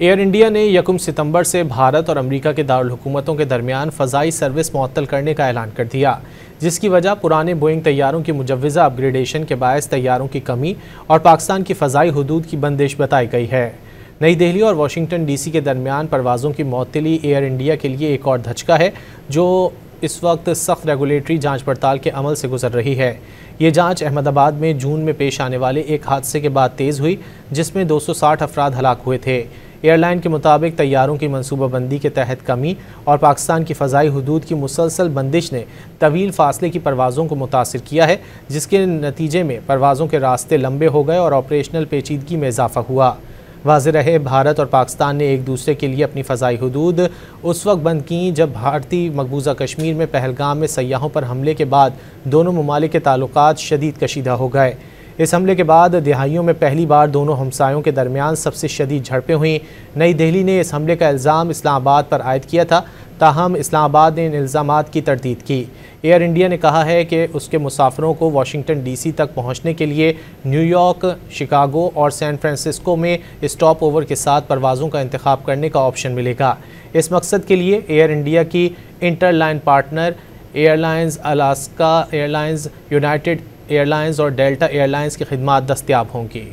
Air India ने 1 सितंबर से भारत और अमेरिका के दारुल हुकूमतों के दरमियान फ़ज़ाई सर्विस मुअत्तल करने का ऐलान कर दिया, जिसकी वजह पुराने बोइंग तैयारों की मुजव्वज़ा अपग्रेडेशन के बायस तैयारों की कमी और पाकिस्तान की फ़ज़ाई हुदूद की बंदिश बताई गई है। नई दिल्ली और वाशिंगटन DC के दरमियान परवाज़ों की मुअत्तली एयर इंडिया के लिए एक और धचका है, जो इस वक्त सख्त रेगुलेटरी जांच पड़ताल के अमल से गुजर रही है। ये जांच अहमदाबाद में जून में पेश आने वाले एक हादसे के बाद तेज़ हुई, जिसमें 260 अफराद हलाक हुए थे। एयरलाइन के मुताबिक तैयारों की मनसूबाबंदी के तहत कमी और पाकिस्तान की फ़ज़ाई हुदूद की मुसलसल बंदिश ने तवील फासले की परवाज़ों को मुतासिर किया है, जिसके नतीजे में परवाज़ों के रास्ते लंबे हो गए और ऑपरेशनल पेचीदगी में इजाफा हुआ। वाज़ेह रहे, भारत और पाकिस्तान ने एक दूसरे के लिए अपनी फ़ज़ाई हुदूद उस वक्त बंद की जब भारतीय मकबूजा कश्मीर में पहलगाम में सयाहों पर हमले के बाद दोनों ममालिक के ताल्लुकात शदीद कशीदा हो गए। इस हमले के बाद दिहाइयों में पहली बार दोनों हमसायों के दरमियान सबसे शदीद झड़पें हुईं। नई दिल्ली ने इस हमले का इल्ज़ाम इस्लामाबाद पर आयद किया था, ताहम इस्लामाबाद ने इन इल्ज़ामात की तरदीद की। एयर इंडिया ने कहा है कि उसके मुसाफिरों को वाशिंगटन DC तक पहुंचने के लिए न्यूयॉर्क, शिकागो और सैन फ्रांसिस्को में स्टॉप ओवर के साथ परवाज़ों का इंतखाब करने का ऑप्शन मिलेगा। इस मकसद के लिए एयर इंडिया की interline partner airlines, Alaska airlines, United airlines और डेल्टा एयरलाइंस की खिदमात दस्तयाब होंगी।